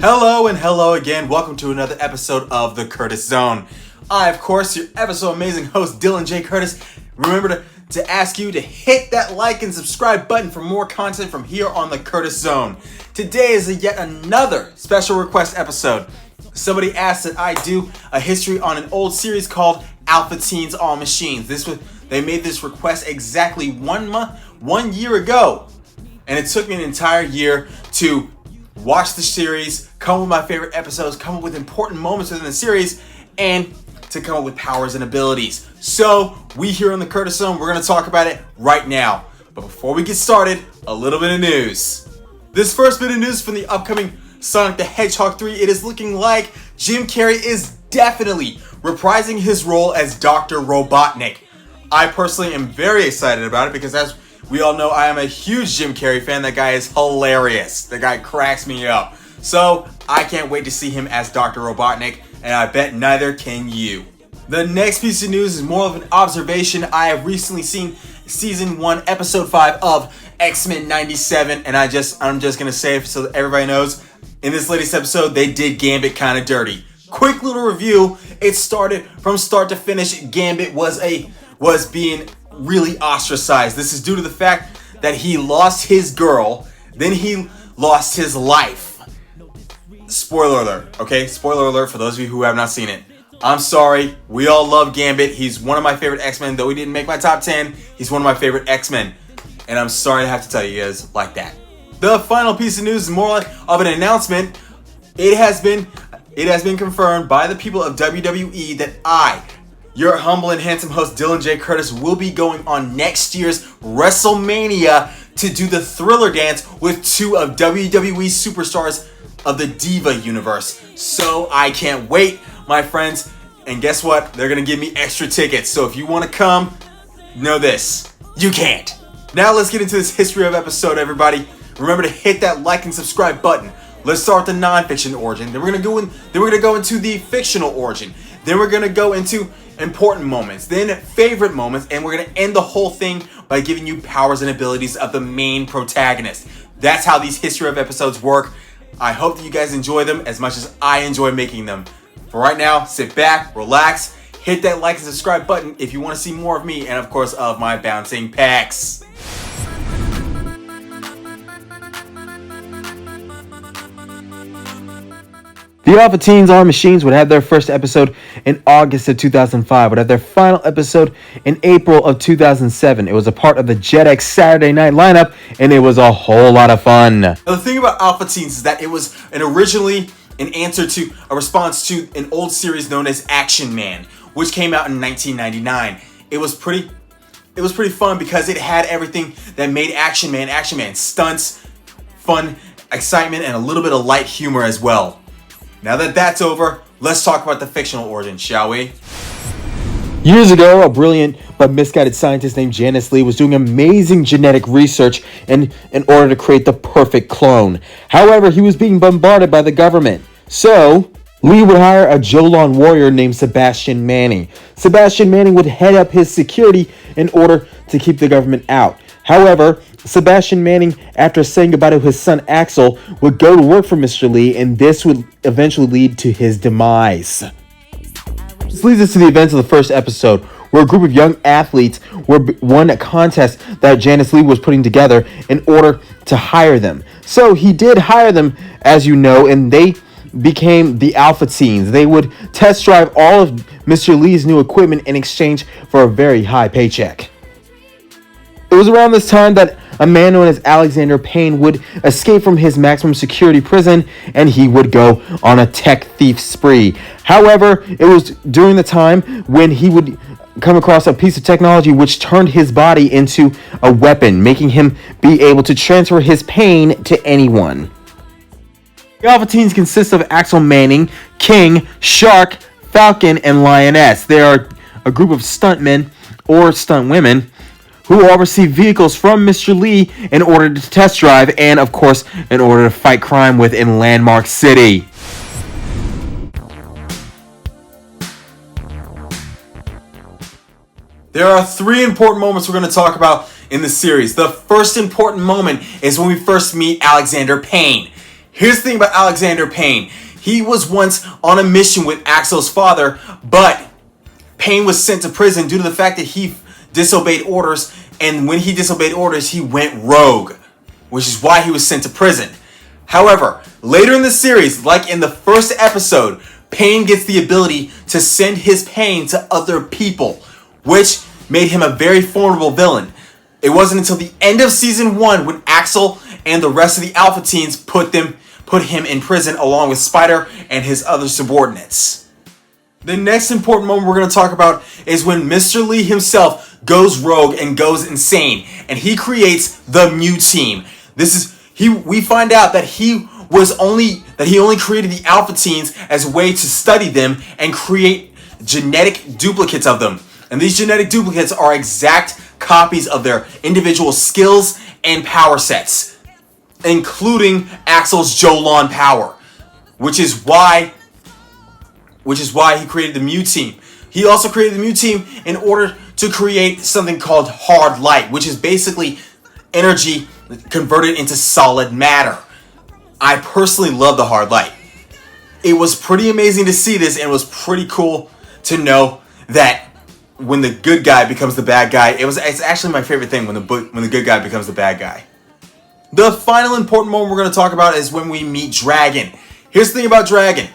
Hello and hello again. Welcome to another episode of The Curtis Zone. I, of course, your ever so amazing host, Dylan J. Curtis. Remember to ask you to hit that like and subscribe button for more content from here on The Curtis Zone. Today is yet another special request episode. Somebody asked that I do a history on an old series called Alpha Teens All Machines. They made this request exactly 1 year ago. And it took me an entire year to watch the series, come up with my favorite episodes, come up with important moments within the series, and to come up with powers and abilities. So, we here on the Curtis Zone, we're going to talk about it right now. But before we get started, a little bit of news. This first bit of news from the upcoming Sonic the Hedgehog 3, it is looking like Jim Carrey is definitely reprising his role as Dr. Robotnik. I personally am very excited about it because as we all know, I am a huge Jim Carrey fan. That guy is hilarious. The guy cracks me up. So, I can't wait to see him as Dr. Robotnik, and I bet neither can you. The next piece of news is more of an observation. I have recently seen Season 1, Episode 5 of X-Men 97, and I'm just going to say it so that everybody knows, in this latest episode, they did Gambit kind of dirty. Quick little review. It started from start to finish. Gambit was being really ostracized. This is due to the fact that he lost his girl, then he lost his life. Spoiler alert, okay? Spoiler alert for those of you who have not seen it. I'm sorry, we all love Gambit. He's one of my favorite X-Men, though he didn't make my top 10. He's one of my favorite X-Men, and I'm sorry to have to tell you guys like that. The final piece of news is more of an announcement. It has been confirmed by the people of WWE that I, your humble and handsome host Dylan J. Curtis, will be going on next year's WrestleMania to do the Thriller dance with two of WWE superstars of the Diva universe. So I can't wait, my friends. And guess what? They're going to give me extra tickets. So if you want to come, know this. You can't. Now let's get into this history of episode, everybody. Remember to hit that like and subscribe button. Let's start with the non-fiction origin. Then we're going to go into the fictional origin. Then we're going to go into important moments, then favorite moments, and we're going to end the whole thing by giving you powers and abilities of the main protagonist. That's how these history of episodes work. I hope that you guys enjoy them as much as I enjoy making them. For right now, sit back, relax, hit that like and subscribe button if you want to see more of me and of course of my bouncing pecs. The Alpha Teens All Machines would have their first episode in August of 2005, would have their final episode in April of 2007. It was a part of the JetX Saturday Night lineup, and it was a whole lot of fun. Now, the thing about Alpha Teens is that it was originally an answer to a response to an old series known as Action Man, which came out in 1999. It was pretty fun because it had everything that made Action Man. Stunts, fun, excitement, and a little bit of light humor as well. Now that that's over, let's talk about the fictional origin, shall we? Years ago, a brilliant but misguided scientist named Janice Lee was doing amazing genetic research in order to create the perfect clone. However, he was being bombarded by the government. So, Lee would hire a Jolon warrior named Sebastian Manning. Sebastian Manning would head up his security in order to keep the government out. However, Sebastian Manning, after saying goodbye to his son Axel, would go to work for Mr. Lee, and this would eventually lead to his demise. This leads us to the events of the first episode, where a group of young athletes won a contest that Janice Lee was putting together in order to hire them. So he did hire them, as you know, and they became the Alpha Teens. They would test drive all of Mr. Lee's new equipment in exchange for a very high paycheck. It was around this time that a man known as Alexander Payne would escape from his maximum security prison, and he would go on a tech thief spree. However, it was during the time when he would come across a piece of technology which turned his body into a weapon, making him be able to transfer his pain to anyone. The Alpha Teens consist of Axel Manning, King, Shark, Falcon, and Lioness. They are a group of stuntmen or stunt women who oversee vehicles from Mr. Lee in order to test drive and, of course, in order to fight crime with in Landmark City. There are three important moments we're going to talk about in the series. The first important moment is when we first meet Alexander Payne. Here's the thing about Alexander Payne. He was once on a mission with Axel's father, but Payne was sent to prison due to the fact that he disobeyed orders, and when he disobeyed orders, he went rogue, which is why he was sent to prison. However, later in the series, like in the first episode, Payne gets the ability to send his pain to other people, which made him a very formidable villain. It wasn't until the end of season 1 when Axel and the rest of the Alpha Teens put him in prison along with Spider and his other subordinates. The next important moment we're going to talk about is when Mr. Lee himself goes rogue and goes insane, and he creates the Mu Team. We find out that he only created the Alpha Teens as a way to study them and create genetic duplicates of them. And these genetic duplicates are exact copies of their individual skills and power sets, including Axel's Jolan power, which is why he created the Mu Team. He also created the Mu Team in order to create something called hard light, which is basically energy converted into solid matter. I personally love the hard light. It was pretty amazing to see this, and it was pretty cool to know that when the good guy becomes the bad guy, it's actually my favorite thing when the good guy becomes the bad guy. The final important moment we're going to talk about is when we meet Dragon. Here's the thing about Dragon.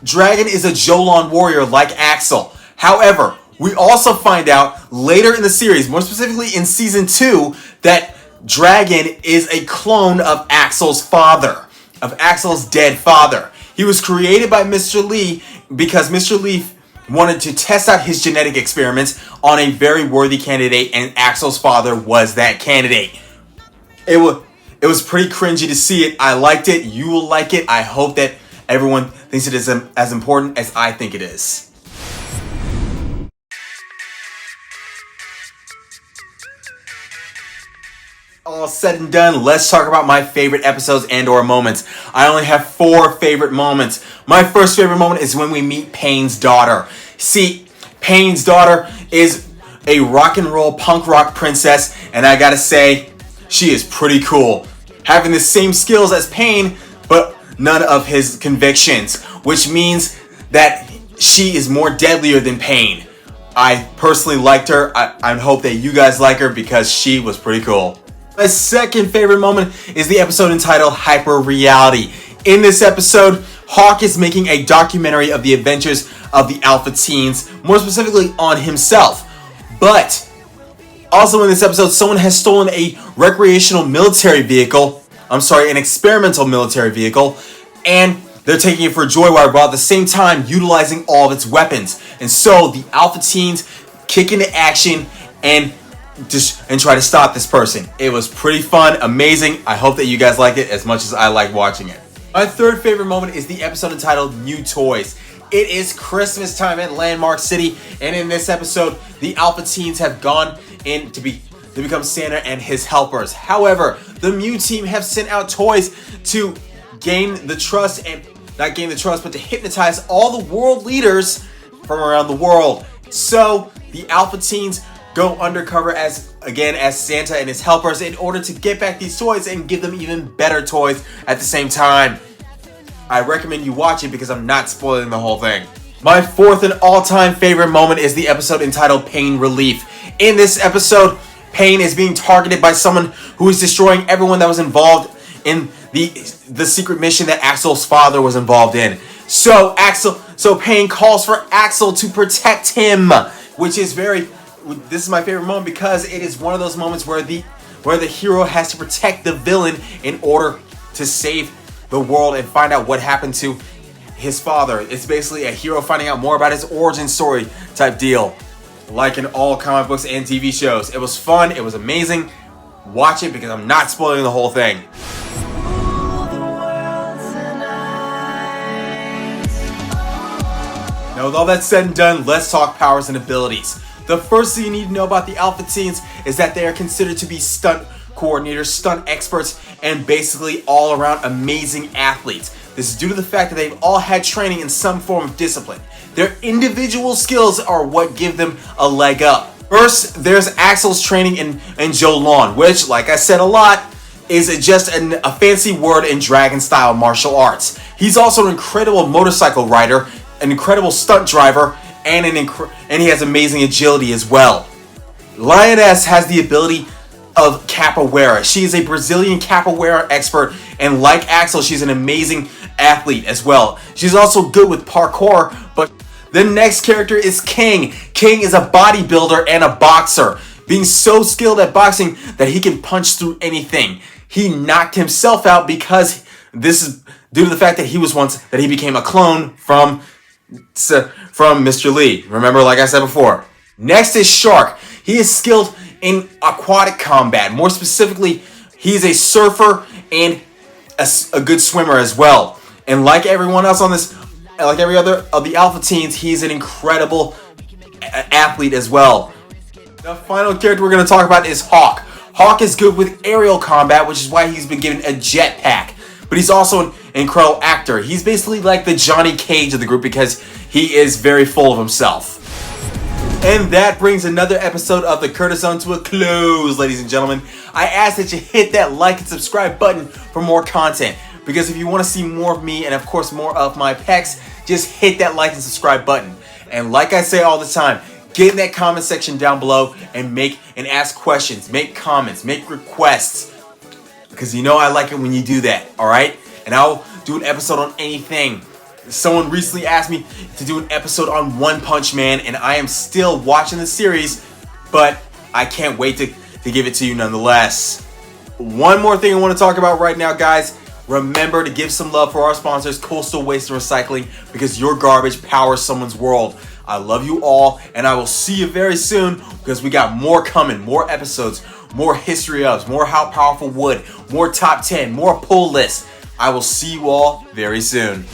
Dragon is a Jolan warrior like Axel. However, we also find out later in the series, more specifically in season 2, that Dragon is a clone of Axel's father, of Axel's dead father. He was created by Mr. Lee because Mr. Lee wanted to test out his genetic experiments on a very worthy candidate, and Axel's father was that candidate. It was pretty cringy to see it. I liked it. You will like it. I hope that everyone thinks it is as important as I think it is. All said and done, let's talk about my favorite episodes and or moments. I only have 4 favorite moments. My first favorite moment is when we meet Payne's daughter. See, Payne's daughter is a rock and roll punk rock princess, and I gotta say, she is pretty cool. Having the same skills as Payne, but none of his convictions, which means that she is more deadlier than Payne. I personally liked her. I hope that you guys like her because she was pretty cool. My second favorite moment is the episode entitled Hyper Reality. In this episode, Hawk is making a documentary of the adventures of the Alpha Teens, more specifically on himself. But also in this episode, someone has stolen a recreational military vehicle. An experimental military vehicle, and they're taking it for a joyride while at the same time utilizing all of its weapons. And so the Alpha Teens kick into action and try to stop this person. It was pretty fun, amazing. I hope that you guys liked it as much as I liked watching it. My third favorite moment is the episode entitled New Toys. It is Christmas time at Landmark City, and in this episode, the Alpha Teens have gone in to become Santa and his helpers. However, the Mu Team have sent out toys to gain the trust, and not gain the trust, but to hypnotize all the world leaders from around the world. So the Alpha Teens go undercover as Santa and his helpers in order to get back these toys and give them even better toys at the same time. I recommend you watch it because I'm not spoiling the whole thing. My fourth and all-time favorite moment is the episode entitled Pain Relief. In this episode, Payne is being targeted by someone who is destroying everyone that was involved in the secret mission that Axel's father was involved in. So Payne calls for Axel to protect him, which is this is my favorite moment because it is one of those moments where the hero has to protect the villain in order to save the world and find out what happened to his father. It's basically a hero finding out more about his origin story type deal, like in all comic books and TV shows. It was fun. It was amazing. Watch it because I'm not spoiling the whole thing. Now, with all that said and done, let's talk powers and abilities. The first thing you need to know about the Alpha Teens is that they are considered to be stunt coordinators, stunt experts, and basically all-around amazing athletes. This is due to the fact that they've all had training in some form of discipline. Their individual skills are what give them a leg up. First, there's Axel's training in Jolan, which, like I said a lot, is just a fancy word in dragon style martial arts. He's also an incredible motorcycle rider, an incredible stunt driver, and he has amazing agility as well. Lioness has the ability of capoeira. She is a Brazilian capoeira expert, and like Axel, she's an amazing athlete as well. She's also good with parkour, but the next character is King. King is a bodybuilder and a boxer, being so skilled at boxing that he can punch through anything. He knocked himself out because this is due to the fact that he became a clone from Mr. Lee. Remember, like I said before. Next is Shark. He is skilled in aquatic combat. More specifically, he's a surfer and a good swimmer as well. And like everyone else on this, like every other of the Alpha Teens, he's an incredible athlete as well. The final character we're going to talk about is Hawk. Hawk is good with aerial combat, which is why he's been given a jetpack. But he's also an incredible actor. He's basically like the Johnny Cage of the group because he is very full of himself. And that brings another episode of the Curtis Zone to a close, ladies and gentlemen. I ask that you hit that like and subscribe button for more content. Because if you want to see more of me and of course more of my pecs, just hit that like and subscribe button. And like I say all the time, get in that comment section down below and ask questions, make comments, make requests. Because you know I like it when you do that, alright? And I'll do an episode on anything. Someone recently asked me to do an episode on One Punch Man, and I am still watching the series, but I can't wait to give it to you nonetheless. One more thing I want to talk about right now, guys. Remember to give some love for our sponsors, Coastal Waste and Recycling, because your garbage powers someone's world. I love you all, and I will see you very soon because we got more coming, more episodes, more history ofs, more How Powerful Wood, more top 10, more pull lists. I will see you all very soon.